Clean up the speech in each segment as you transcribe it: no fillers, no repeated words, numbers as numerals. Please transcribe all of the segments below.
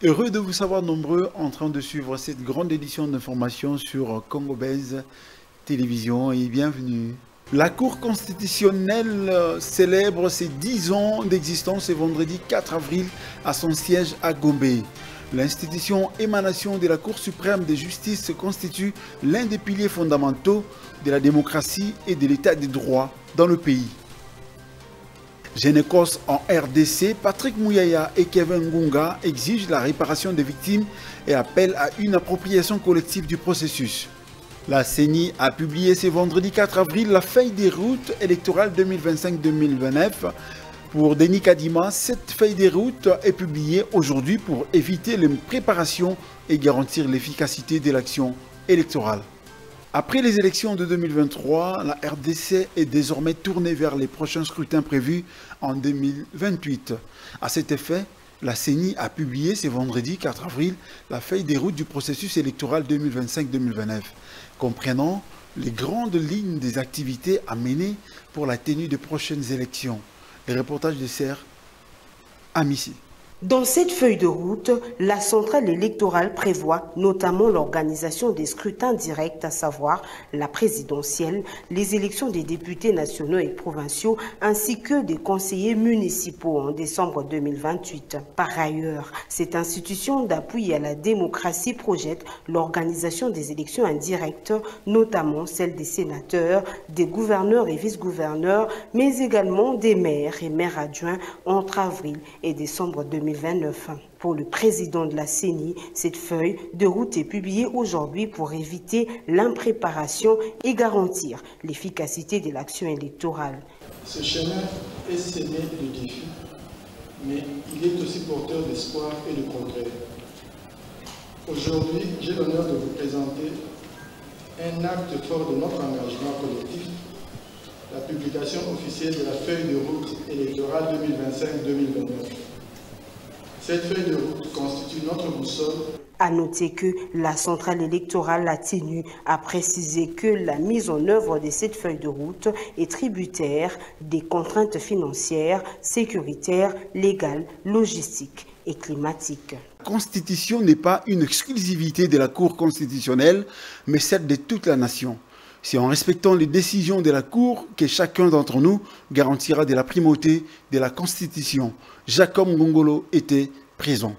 Heureux de vous savoir nombreux en train de suivre cette grande édition d'information sur Congo Base Télévision et bienvenue. La Cour constitutionnelle célèbre ses 10 ans d'existence ce vendredi 4 avril à son siège à Gombe. L'institution émanation de la Cour suprême de justice se constitue l'un des piliers fondamentaux de la démocratie et de l'état de droit dans le pays. Génécos en RDC, Patrick Mouyaya et Kevin Ngunga exigent la réparation des victimes et appellent à une appropriation collective du processus. La CENI a publié ce vendredi 4 avril la feuille des routes électorales 2025-2029. Pour Denis Kadima, cette feuille des routes est publiée aujourd'hui pour éviter les préparations et garantir l'efficacité de l'action électorale. Après les élections de 2023, la RDC est désormais tournée vers les prochains scrutins prévus en 2028. À cet effet, la CENI a publié ce vendredi 4 avril la feuille des routes du processus électoral 2025-2029, comprenant les grandes lignes des activités à mener pour la tenue des prochaines élections. Les reportages de Serre à Missy. Dans cette feuille de route, la centrale électorale prévoit notamment l'organisation des scrutins directs, à savoir la présidentielle, les élections des députés nationaux et provinciaux, ainsi que des conseillers municipaux en décembre 2028. Par ailleurs, cette institution d'appui à la démocratie projette l'organisation des élections indirectes, notamment celles des sénateurs, des gouverneurs et vice-gouverneurs, mais également des maires et maires adjoints entre avril et décembre 2029. Pour le président de la CENI, cette feuille de route est publiée aujourd'hui pour éviter l'impréparation et garantir l'efficacité de l'action électorale. Ce chemin est semé de défis, mais il est aussi porteur d'espoir et de progrès. Aujourd'hui, j'ai l'honneur de vous présenter un acte fort de notre engagement collectif, la publication officielle de la feuille de route électorale 2025-2029. Cette feuille de route constitue notre boussole. À noter que la centrale électorale, la TENU, a précisé que la mise en œuvre de cette feuille de route est tributaire des contraintes financières, sécuritaires, légales, logistiques et climatiques. La Constitution n'est pas une exclusivité de la Cour constitutionnelle, mais celle de toute la nation. C'est en respectant les décisions de la Cour que chacun d'entre nous garantira de la primauté de la Constitution. Jacob Ngongolo était présent.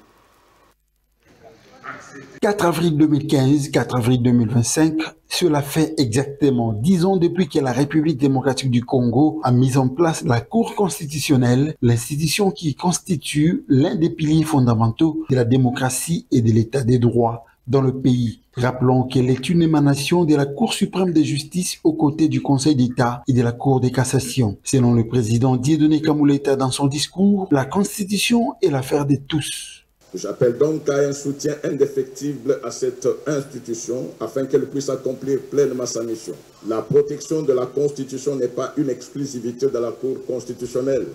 4 avril 2015, 4 avril 2025, cela fait exactement 10 ans depuis que la République démocratique du Congo a mis en place la Cour constitutionnelle, l'institution qui constitue l'un des piliers fondamentaux de la démocratie et de l'état des droits dans le pays. Rappelons qu'elle est une émanation de la Cour suprême de justice aux côtés du Conseil d'État et de la Cour de cassation. Selon le président Dieudonné Kambouleta dans son discours, la Constitution est l'affaire de tous. J'appelle donc à un soutien indéfectible à cette institution afin qu'elle puisse accomplir pleinement sa mission. La protection de la Constitution n'est pas une exclusivité de la Cour constitutionnelle,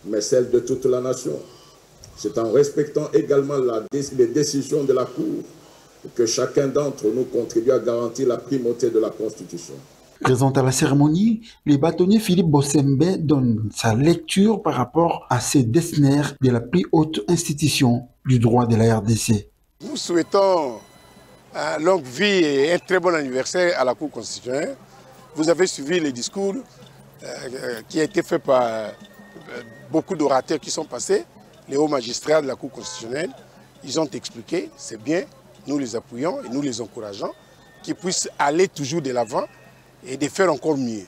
mais celle de toute la nation. C'est en respectant également les décisions de la Cour que chacun d'entre nous contribue à garantir la primauté de la Constitution. Présent à la cérémonie, le bâtonnier Philippe Bossembe donne sa lecture par rapport à ces décennaires de la plus haute institution du droit de la RDC. Nous souhaitons une longue vie et un très bon anniversaire à la Cour constitutionnelle. Vous avez suivi les discours qui ont été faits par beaucoup d'orateurs qui sont passés, les hauts magistrats de la Cour constitutionnelle. Ils ont expliqué, c'est bien. Nous les appuyons et nous les encourageons, qu'ils puissent aller toujours de l'avant et de faire encore mieux.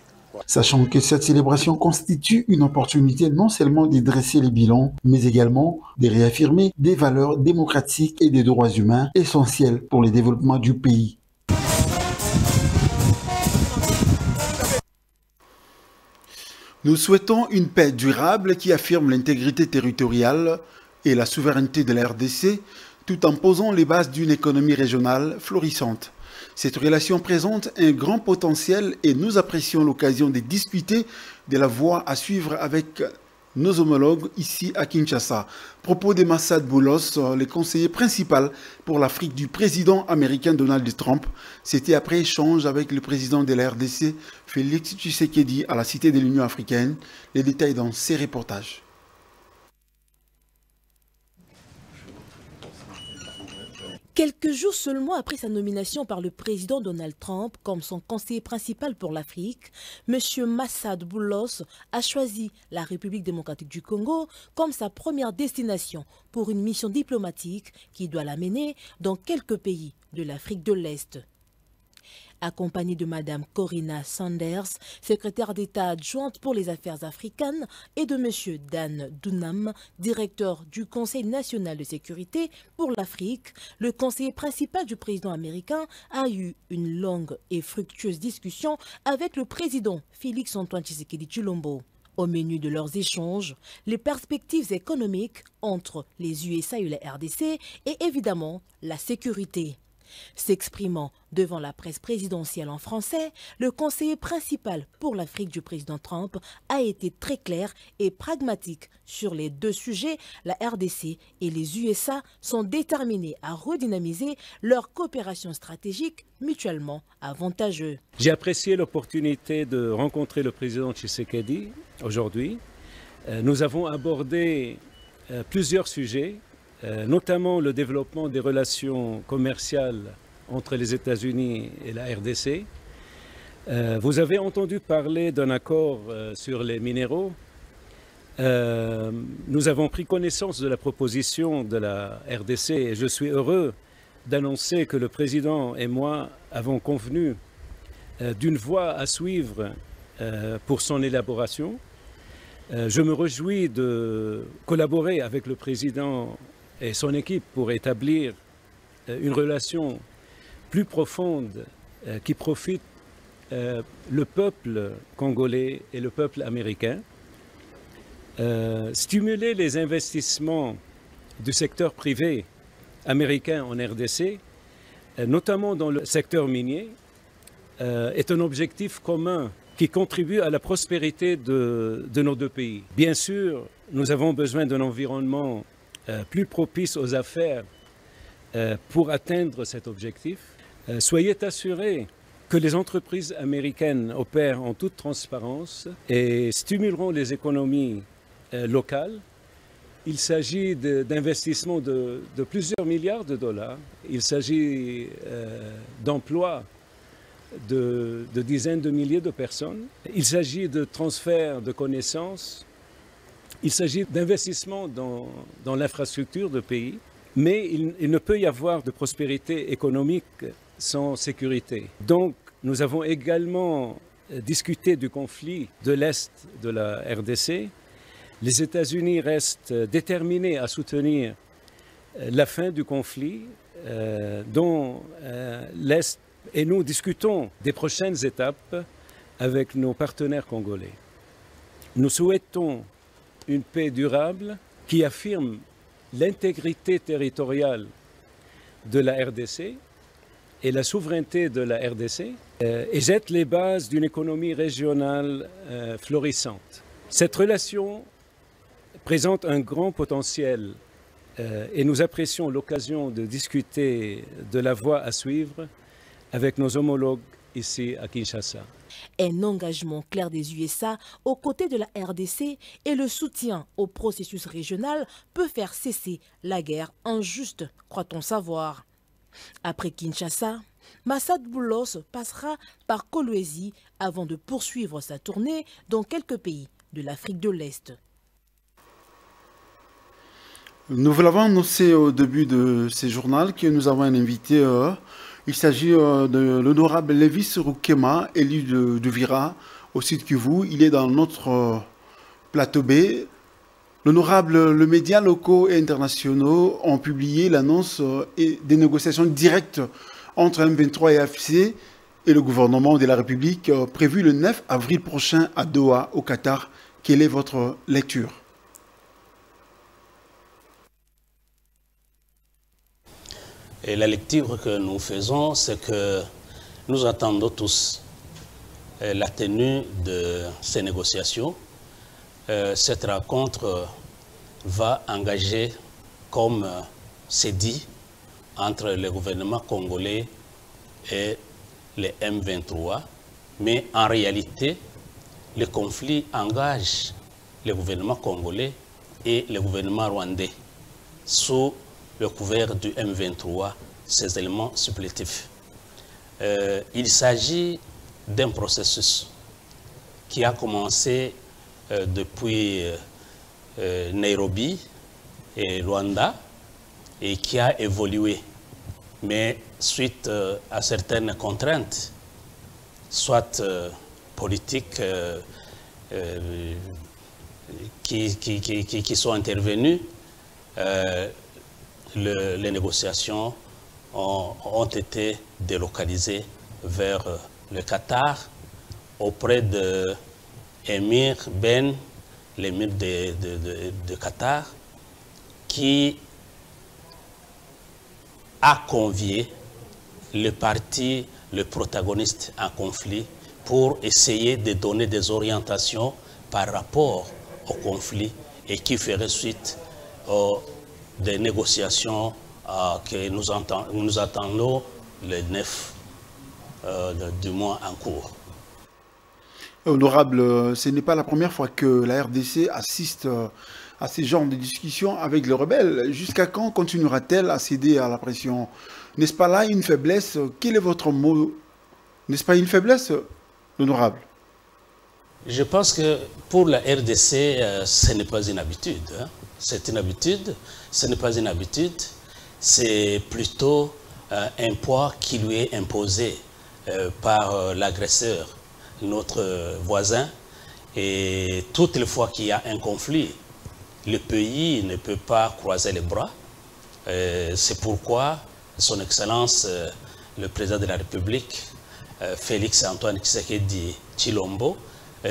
Sachant que cette célébration constitue une opportunité non seulement de dresser les bilans, mais également de réaffirmer des valeurs démocratiques et des droits humains essentiels pour le développement du pays. Nous souhaitons une paix durable qui affirme l'intégrité territoriale et la souveraineté de la RDC, tout en posant les bases d'une économie régionale florissante. Cette relation présente un grand potentiel et nous apprécions l'occasion de discuter de la voie à suivre avec nos homologues ici à Kinshasa. Propos de Massad Boulos, le conseiller principal pour l'Afrique du président américain Donald Trump. C'était après échange avec le président de la RDC, Félix Tshisekedi, à la Cité de l'Union africaine. Les détails dans ces reportages. Quelques jours seulement après sa nomination par le président Donald Trump comme son conseiller principal pour l'Afrique, M. Massad Boulos a choisi la République démocratique du Congo comme sa première destination pour une mission diplomatique qui doit l'amener dans quelques pays de l'Afrique de l'Est. Accompagnée de Mme Corinna Sanders, secrétaire d'État adjointe pour les affaires africaines, et de M. Dan Dunham, directeur du Conseil national de sécurité pour l'Afrique, le conseiller principal du président américain a eu une longue et fructueuse discussion avec le président Félix-Antoine Tshisekedi Tshilombo. Au menu de leurs échanges, les perspectives économiques entre les USA et la RDC et évidemment la sécurité. S'exprimant devant la presse présidentielle en français, le conseiller principal pour l'Afrique du président Trump a été très clair et pragmatique sur les deux sujets. La RDC et les USA sont déterminés à redynamiser leur coopération stratégique mutuellement avantageuse. J'ai apprécié l'opportunité de rencontrer le président Tshisekedi aujourd'hui. Nous avons abordé plusieurs sujets, notamment le développement des relations commerciales entre les États-Unis et la RDC. Vous avez entendu parler d'un accord sur les minéraux. Nous avons pris connaissance de la proposition de la RDC et je suis heureux d'annoncer que le président et moi avons convenu d'une voie à suivre pour son élaboration. Je me réjouis de collaborer avec le président et son équipe pour établir une relation plus profonde qui profite le peuple congolais et le peuple américain. Stimuler les investissements du secteur privé américain en RDC, notamment dans le secteur minier, est un objectif commun qui contribue à la prospérité de nos deux pays. Bien sûr, nous avons besoin d'un environnement plus propice aux affaires pour atteindre cet objectif. Soyez assurés que les entreprises américaines opèrent en toute transparence et stimuleront les économies locales. Il s'agit d'investissements de plusieurs milliards de dollars. Il s'agit d'emplois de dizaines de milliers de personnes. Il s'agit de transfert de connaissances. Il s'agit d'investissements dans l'infrastructure du pays. Mais il ne peut y avoir de prospérité économique sans sécurité. Donc, nous avons également discuté du conflit de l'Est de la RDC. Les États-Unis restent déterminés à soutenir la fin du conflit dont l'Est et nous discutons des prochaines étapes avec nos partenaires congolais. Nous souhaitons une paix durable qui affirme l'intégrité territoriale de la RDC et la souveraineté de la RDC et jette les bases d'une économie régionale florissante. Cette relation présente un grand potentiel et nous apprécions l'occasion de discuter de la voie à suivre avec nos homologues ici à Kinshasa. Un engagement clair des USA aux côtés de la RDC et le soutien au processus régional peut faire cesser la guerre injuste, croit-on savoir. Après Kinshasa, Massad Boulos passera par Kolwezi avant de poursuivre sa tournée dans quelques pays de l'Afrique de l'Est. Nous vous l'avons annoncé au début de ce journal que nous avons un invité. Il s'agit de l'honorable Lévis Rukema, élu de Vira, au Sud Kivu. Il est dans notre plateau B. L'honorable, les médias locaux et internationaux ont publié l'annonce des négociations directes entre M23 et AFC et le gouvernement de la République prévues le 9 avril prochain à Doha, au Qatar. Quelle est votre lecture ? Et la lecture que nous faisons, c'est que nous attendons tous la tenue de ces négociations. Cette rencontre va engager, comme c'est dit, entre le gouvernement congolais et les M23. Mais en réalité, le conflit engage le gouvernement congolais et le gouvernement rwandais sous le couvert du M23 ces éléments supplétifs. Il s'agit d'un processus qui a commencé depuis Nairobi et Luanda et qui a évolué, mais suite à certaines contraintes, soit politiques qui sont intervenues, les négociations ont été délocalisées vers le Qatar auprès de Émir Ben, l'émir de Qatar, qui a convié le parti, le protagoniste en conflit, pour essayer de donner des orientations par rapport au conflit et qui ferait suite des négociations que nous attendons le 9 du mois en cours. Honorable, ce n'est pas la première fois que la RDC assiste à ces genres de discussions avec les rebelles. Jusqu'à quand continuera-t-elle à céder à la pression? N'est-ce pas là une faiblesse? Quel est votre mot? N'est-ce pas une faiblesse, honorable? Je pense que pour la RDC, ce n'est pas une habitude. Hein. C'est une habitude, ce n'est pas une habitude, c'est plutôt un poids qui lui est imposé par l'agresseur, notre voisin. Et toutes les fois qu'il y a un conflit, le pays ne peut pas croiser les bras. C'est pourquoi son Excellence, le président de la République, Félix Antoine Tshisekedi Tshilombo,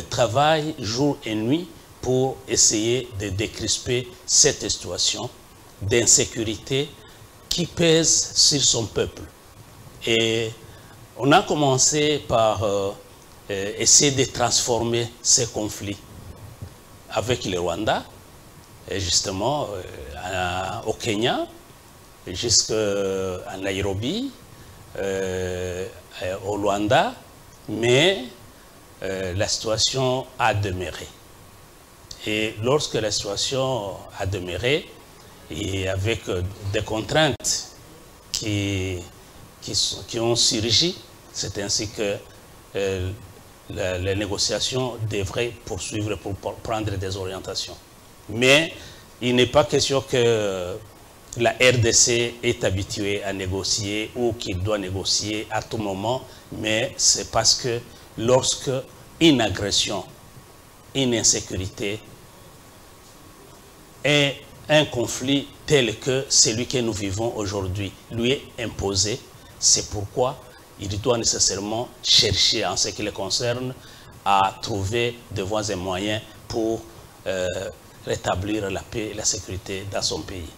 travaille jour et nuit pour essayer de décrisper cette situation d'insécurité qui pèse sur son peuple. Et on a commencé par essayer de transformer ces conflits avec le Rwanda, et justement au Kenya, jusqu'à Nairobi, au Rwanda, mais la situation a demeuré. Et lorsque la situation a demeuré, et avec des contraintes qui ont surgi, c'est ainsi que les négociations devraient poursuivre pour prendre des orientations. Mais il n'est pas question que la RDC est habituée à négocier ou qu'il doit négocier à tout moment, mais c'est parce que lorsque une agression, une insécurité et un conflit tel que celui que nous vivons aujourd'hui lui est imposé, c'est pourquoi il doit nécessairement chercher, en ce qui le concerne, à trouver des voies et moyens pour rétablir la paix et la sécurité dans son pays.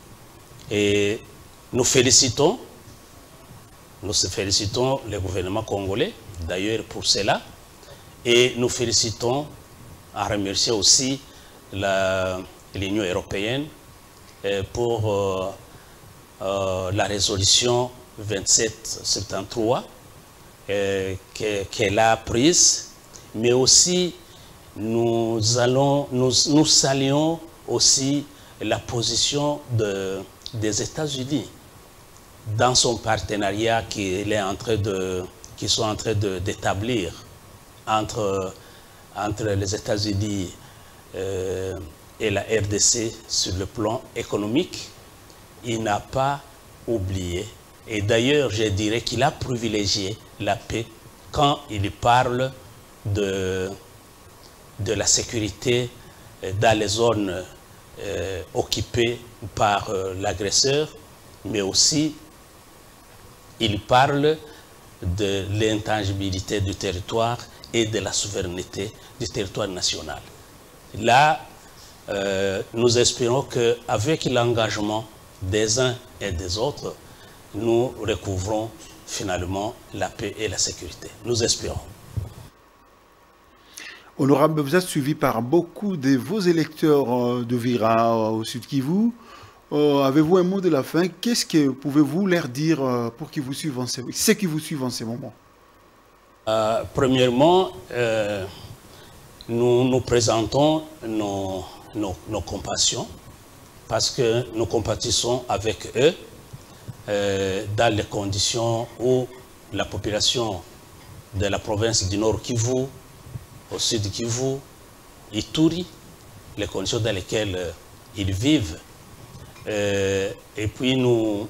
Et nous félicitons le gouvernement congolais, d'ailleurs pour cela, et nous félicitons, à remercier aussi l'Union européenne pour la résolution 2773 qu'elle a prise, mais aussi nous saluons aussi la position des États-Unis dans son partenariat qu'ils sont en train d'établir entre les États-Unis et la RDC sur le plan économique. Il n'a pas oublié, et d'ailleurs je dirais qu'il a privilégié la paix quand il parle de la sécurité dans les zones occupées par l'agresseur, mais aussi il parle de l'intangibilité du territoire et de la souveraineté du territoire national. Là, nous espérons qu'avec l'engagement des uns et des autres, nous recouvrons finalement la paix et la sécurité. Nous espérons. Honorable, vous êtes suivi par beaucoup de vos électeurs de Vira au Sud Kivu. Avez-vous un mot de la fin? Qu'est-ce que pouvez-vous leur dire pour qu'ils vous suivent ceux qui vous suivent en ce moment? Premièrement, nous présentons nos compassions parce que nous compatissons avec eux. dans les conditions où la population de la province du Nord Kivu, au Sud Kivu, Ituri, les conditions dans lesquelles ils vivent. Et puis nous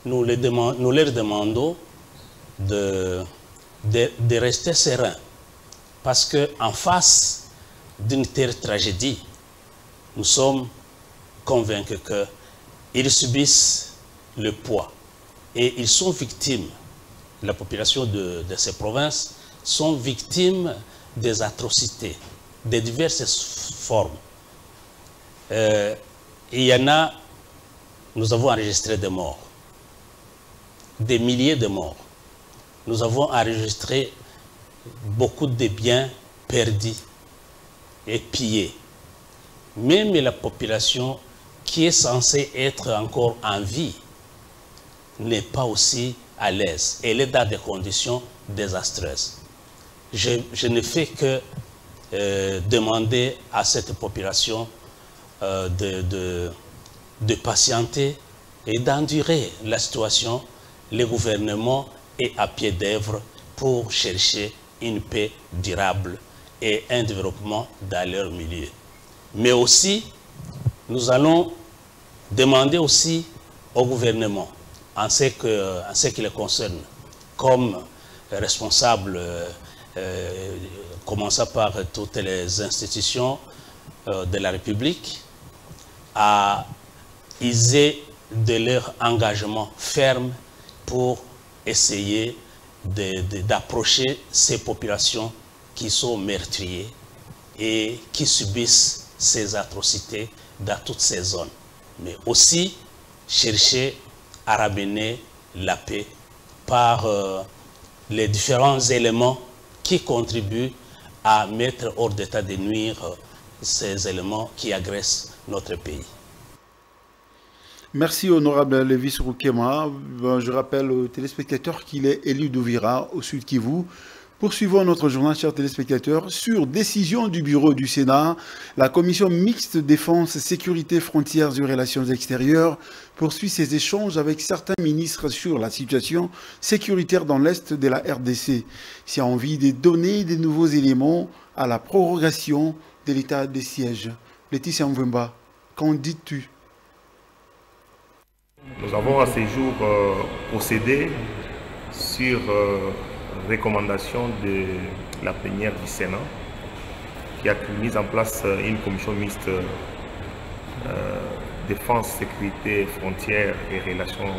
leur demandons de rester sereins. Parce qu'en face d'une telle tragédie, nous sommes convaincus qu'ils subissent le poids. Et ils sont victimes, la population de ces provinces sont victimes des atrocités, de diverses formes. Il y en a, nous avons enregistré des morts, des milliers de morts. Nous avons enregistré beaucoup de biens perdus et pillés. Même la population qui est censée être encore en vie n'est pas aussi à l'aise. Elle est dans des conditions désastreuses. Je ne fais que demander à cette population de patienter et d'endurer la situation. Le gouvernement est à pied d'œuvre pour chercher une paix durable et un développement dans leur milieu. Mais aussi, nous allons demander aussi au gouvernement, en ce qui les concerne, comme responsable, commençant par toutes les institutions de la République, à user de leur engagement ferme pour essayer d'approcher ces populations qui sont meurtrières et qui subissent ces atrocités dans toutes ces zones. Mais aussi chercher à ramener la paix par les différents éléments qui contribuent à mettre hors d'état de nuire ces éléments qui agressent notre pays. Merci honorable Lévis Roukema. Je rappelle aux téléspectateurs qu'il est élu d'Ouvira au Sud Kivu. Poursuivons notre journal, chers téléspectateurs. Sur décision du bureau du Sénat, la commission mixte défense, sécurité, frontières et relations extérieures poursuit ses échanges avec certains ministres sur la situation sécuritaire dans l'Est de la RDC. C'est en vue de donner de nouveaux éléments à la prorogation de l'état de siège. Laetitia Mvemba, qu'en dis-tu? Nous avons à ce jour procédé sur recommandation de la plénière du Sénat qui a mis en place une commission mixte défense, sécurité, frontières et relations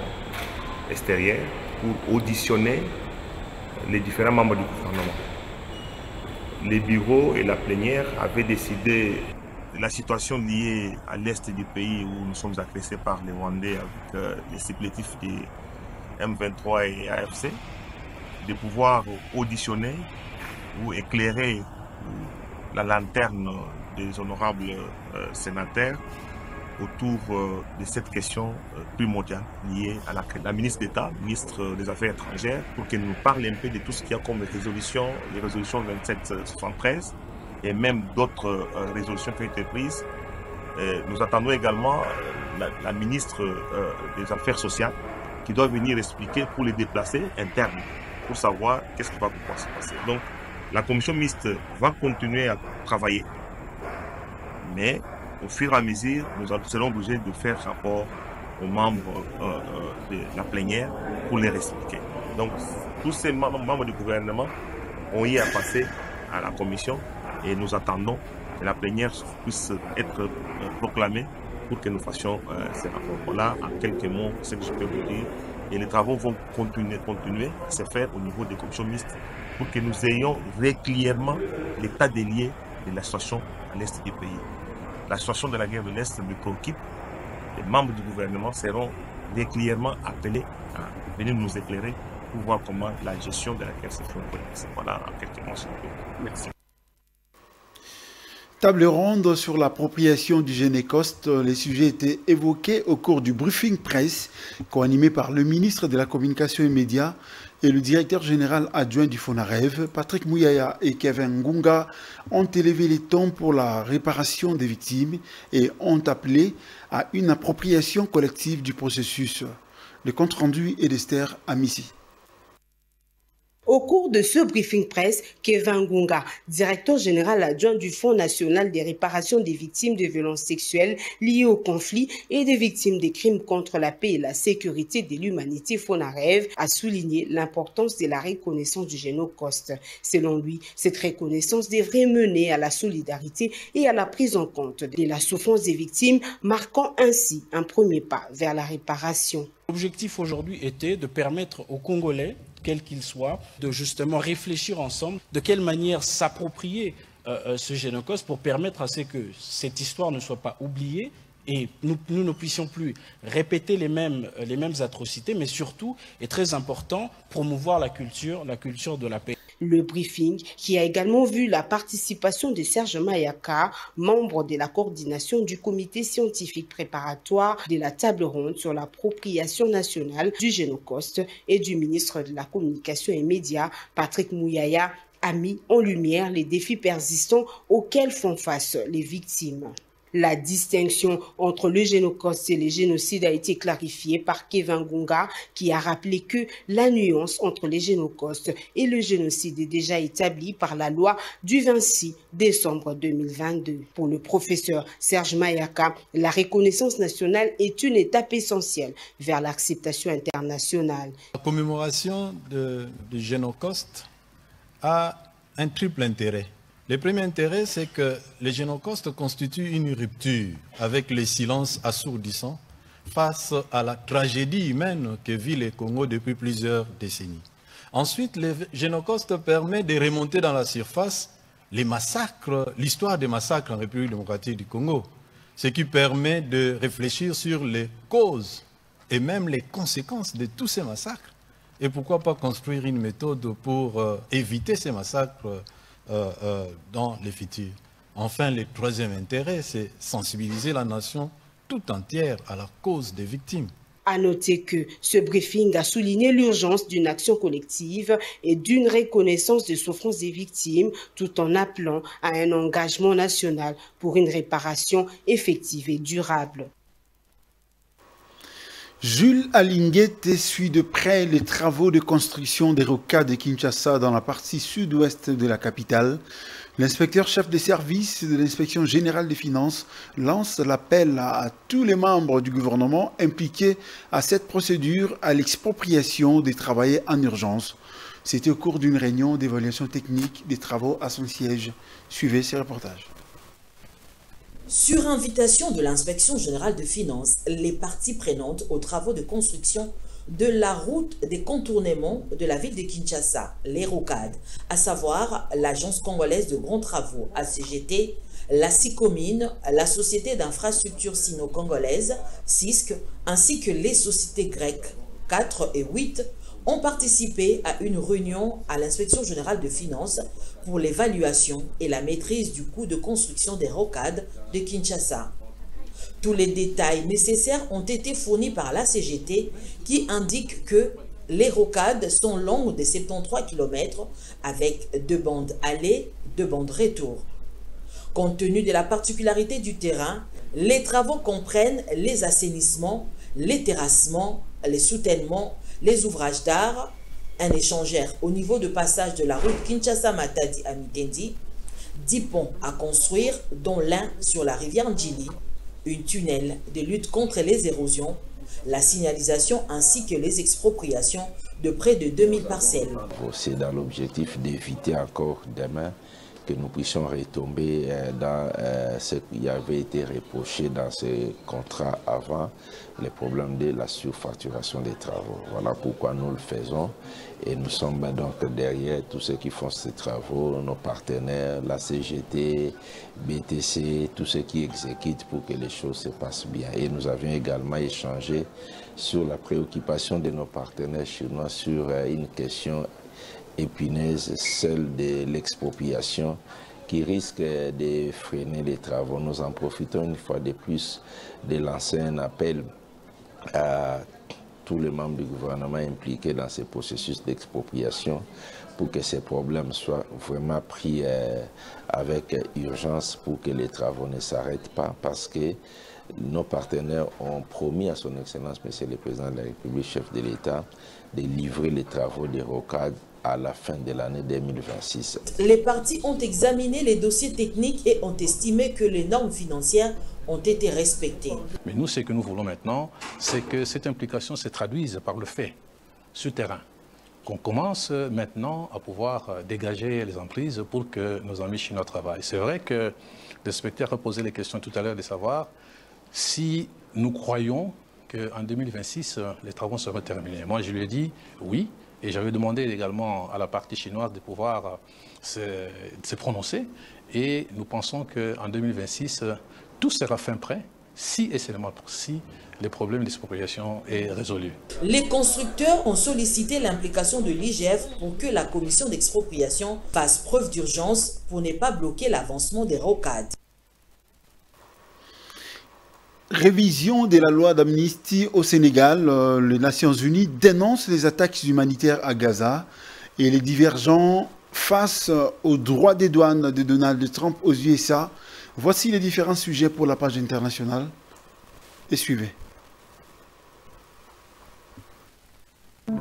extérieures pour auditionner les différents membres du gouvernement. Les bureaux et la plénière avaient décidé de la situation liée à l'est du pays où nous sommes agressés par les Rwandais avec les supplétifs du M23 et AFC, de pouvoir auditionner ou éclairer la lanterne des honorables sénateurs autour de cette question primordiale liée à la ministre d'État, ministre des Affaires étrangères, pour qu'elle nous parle un peu de tout ce qu'il y a comme résolution, les résolutions 2773 et même d'autres résolutions qui ont été prises. Nous attendons également la ministre des Affaires sociales qui doit venir expliquer pour les déplacés internes, pour savoir qu'est-ce qui va pouvoir se passer. Donc, la commission mixte va continuer à travailler, mais au fur et à mesure, nous serons obligés de faire rapport aux membres de la plénière pour les expliquer. Donc, tous ces membres du gouvernement ont eu à passer à la commission et nous attendons que la plénière puisse être proclamée pour que nous fassions ces rapports. Voilà, en quelques mots, ce que je peux vous dire. Et les travaux vont continuer à se faire au niveau des commissions mixtes pour que nous ayons régulièrement l'état des lieux de la situation à l'est du pays. La situation de la guerre de l'Est me préoccupe. Les membres du gouvernement seront régulièrement appelés à venir nous éclairer pour voir comment la gestion de la guerre se fait. Voilà, en quelques mots. Merci. Table ronde sur l'appropriation du Génécoste. Les sujets étaient évoqués au cours du briefing presse co-animé par le ministre de la Communication et Médias et le directeur général adjoint du FONAREV. Patrick Mouyaya et Kevin Ngunga ont élevé les tons pour la réparation des victimes et ont appelé à une appropriation collective du processus. Le compte rendu est d'Esther Amissi. Au cours de ce briefing presse, Kevin Ngunga, directeur général adjoint du Fonds national des réparations des victimes de violences sexuelles liées au conflit et des victimes des crimes contre la paix et la sécurité de l'humanité FONAREV, a souligné l'importance de la reconnaissance du Génocoste. Selon lui, cette reconnaissance devrait mener à la solidarité et à la prise en compte de la souffrance des victimes, marquant ainsi un premier pas vers la réparation. L'objectif aujourd'hui était de permettre aux Congolais, quels qu'ils soient, de justement réfléchir ensemble de quelle manière s'approprier ce Génocoste pour permettre à ce que cette histoire ne soit pas oubliée et nous ne puissions plus répéter les mêmes atrocités, mais surtout, et très important, promouvoir la culture de la paix. Le briefing, qui a également vu la participation de Serge Mayaka, membre de la coordination du comité scientifique préparatoire de la table ronde sur l'appropriation nationale du Génocoste, et du ministre de la Communication et Médias, Patrick Mouyaya, a mis en lumière les défis persistants auxquels font face les victimes. La distinction entre le Génocoste et le génocide a été clarifiée par Kevin Ngunga, qui a rappelé que la nuance entre les génocostes et le génocide est déjà établie par la loi du 26 décembre 2022. Pour le professeur Serge Mayaka, la reconnaissance nationale est une étape essentielle vers l'acceptation internationale. La commémoration du Génocoste a un triple intérêt. Le premier intérêt, c'est que le Génocoste constitue une rupture avec le silence assourdissant face à la tragédie humaine que vit le Congo depuis plusieurs décennies. Ensuite, le Génocoste permet de remonter dans la surface les massacres, l'histoire des massacres en République démocratique du Congo, ce qui permet de réfléchir sur les causes et même les conséquences de tous ces massacres. Et pourquoi pas construire une méthode pour éviter ces massacres dans les futurs. Enfin, le troisième intérêt, c'est sensibiliser la nation tout entière à la cause des victimes. À noter que ce briefing a souligné l'urgence d'une action collective et d'une reconnaissance des souffrances des victimes, tout en appelant à un engagement national pour une réparation effective et durable. Jules Alinguete suit de près les travaux de construction des rocades de Kinshasa dans la partie sud-ouest de la capitale. L'inspecteur chef des services de l'inspection générale des finances lance l'appel à tous les membres du gouvernement impliqués à cette procédure à l'expropriation des travailleurs en urgence. C'était au cours d'une réunion d'évaluation technique des travaux à son siège. Suivez ces reportages. Sur invitation de l'inspection générale de finances, les parties prenantes aux travaux de construction de la route des contournements de la ville de Kinshasa, les rocades, à savoir l'Agence congolaise de grands travaux, ACGT, la SICOMINE, la Société d'infrastructure sino-congolaise, SISC, ainsi que les sociétés grecques 4 et 8, ont participé à une réunion à l'inspection générale de finances pour l'évaluation et la maîtrise du coût de construction des rocades de Kinshasa. Tous les détails nécessaires ont été fournis par la CGT qui indique que les rocades sont longues de 73 km avec 2 bandes aller, 2 bandes retour. Compte tenu de la particularité du terrain, les travaux comprennent les assainissements, les terrassements, les soutènements, les ouvrages d'art, un échangeur au niveau de passage de la route Kinshasa-Matadi à Mitendi, 10 ponts à construire, dont l'un sur la rivière Ndjili, une tunnel de lutte contre les érosions, la signalisation ainsi que les expropriations de près de 2000 parcelles. C'est dans l'objectif d'éviter encore demain que nous puissions retomber dans ce qui avait été reproché dans ces contrats avant, les problèmes de la surfacturation des travaux. Voilà pourquoi nous le faisons et nous sommes donc derrière tous ceux qui font ces travaux, nos partenaires, la CGT, BTC, tous ceux qui exécutent pour que les choses se passent bien. Et nous avions également échangé sur la préoccupation de nos partenaires chinois sur une question épineuse, celle de l'expropriation qui risque de freiner les travaux. Nous en profitons une fois de plus de lancer un appel à tous les membres du gouvernement impliqués dans ce processus d'expropriation pour que ces problèmes soient vraiment pris avec urgence pour que les travaux ne s'arrêtent pas, parce que nos partenaires ont promis à son Excellence, Monsieur le Président de la République, chef de l'État, de livrer les travaux des rocades à la fin de l'année 2026. Les parties ont examiné les dossiers techniques et ont estimé que les normes financières ont été respectées. Mais nous, ce que nous voulons maintenant, c'est que cette implication se traduise par le fait, sur terrain. Qu'on commence maintenant à pouvoir dégager les emprises pour que nos amis chinois travaillent. C'est vrai que le spectateur a posé les questions tout à l'heure de savoir si nous croyons qu'en 2026, les travaux seront terminés. Moi, je lui ai dit oui, et j'avais demandé également à la partie chinoise de pouvoir se prononcer. Et nous pensons qu'en 2026, tout sera fin prêt, si et seulement si le problème d'expropriation est résolu. Les constructeurs ont sollicité l'implication de l'IGF pour que la commission d'expropriation fasse preuve d'urgence pour ne pas bloquer l'avancement des rocades. Révision de la loi d'amnistie au Sénégal. Les Nations Unies dénoncent les attaques humanitaires à Gaza et les divergents face aux droits des douanes de Donald Trump aux USA. Voici les différents sujets pour la page internationale. Et suivez.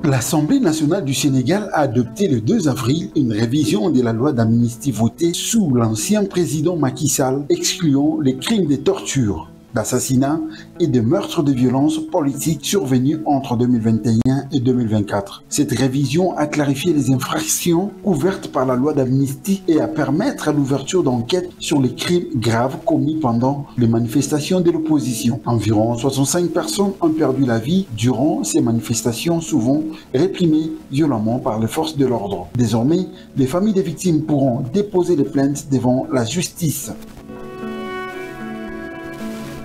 L'Assemblée nationale du Sénégal a adopté le 2 avril une révision de la loi d'amnistie votée sous l'ancien président Macky Sall, excluant les crimes de torture, d'assassinat et de meurtres de violence politique survenus entre 2021 et 2024. Cette révision a clarifié les infractions couvertes par la loi d'amnistie et à permettre l'ouverture d'enquêtes sur les crimes graves commis pendant les manifestations de l'opposition. Environ 65 personnes ont perdu la vie durant ces manifestations, souvent réprimées violemment par les forces de l'ordre. Désormais, les familles des victimes pourront déposer des plaintes devant la justice.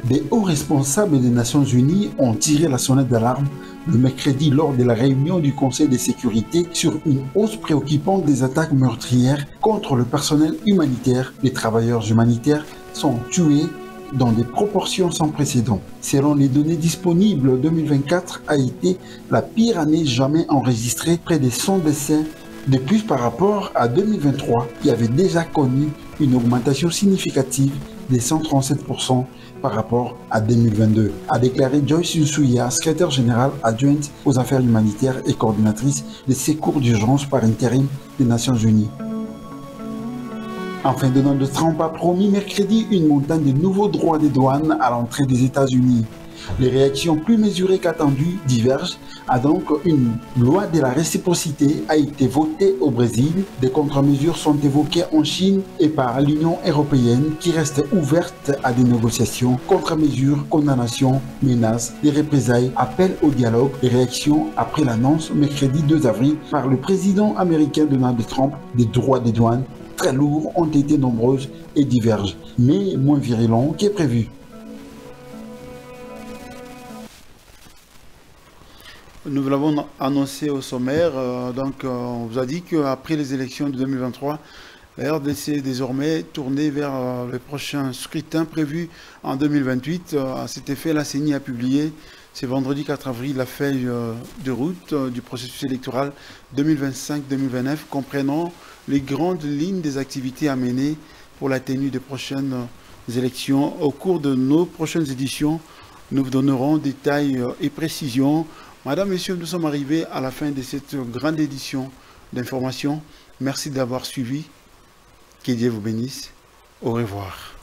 Des hauts responsables des Nations Unies ont tiré la sonnette d'alarme le mercredi lors de la réunion du Conseil de sécurité sur une hausse préoccupante des attaques meurtrières contre le personnel humanitaire. Les travailleurs humanitaires sont tués dans des proportions sans précédent. Selon les données disponibles, 2024 a été la pire année jamais enregistrée, près de 100 décès de plus par rapport à 2023 qui avait déjà connu une augmentation significative de 137% par rapport à 2022, a déclaré Joyce Nsuya, secrétaire générale adjointe aux affaires humanitaires et coordinatrice des secours d'urgence par intérim des Nations Unies. Enfin, Donald Trump a promis mercredi une montagne de nouveaux droits des douanes à l'entrée des États-Unis. Les réactions plus mesurées qu'attendues divergent. Donc, une loi de la réciprocité a été votée au Brésil. Des contre-mesures sont évoquées en Chine et par l'Union européenne qui reste ouverte à des négociations. Contre-mesures, condamnations, menaces, des représailles, appel au dialogue. Les réactions après l'annonce mercredi 2 avril par le président américain Donald Trump des droits des douanes très lourds ont été nombreuses et divergent, mais moins virulents que prévu. Nous l'avons annoncé au sommaire, on vous a dit qu'après les élections de 2023, la RDC est désormais tournée vers le prochain scrutin prévu en 2028. À cet effet, la CENI a publié ce vendredi 4 avril la feuille de route du processus électoral 2025-2029 comprenant les grandes lignes des activités à mener pour la tenue des prochaines élections. Au cours de nos prochaines éditions, nous vous donnerons détails et précisions. Madame, Messieurs, nous sommes arrivés à la fin de cette grande édition d'information. Merci d'avoir suivi. Que Dieu vous bénisse. Au revoir.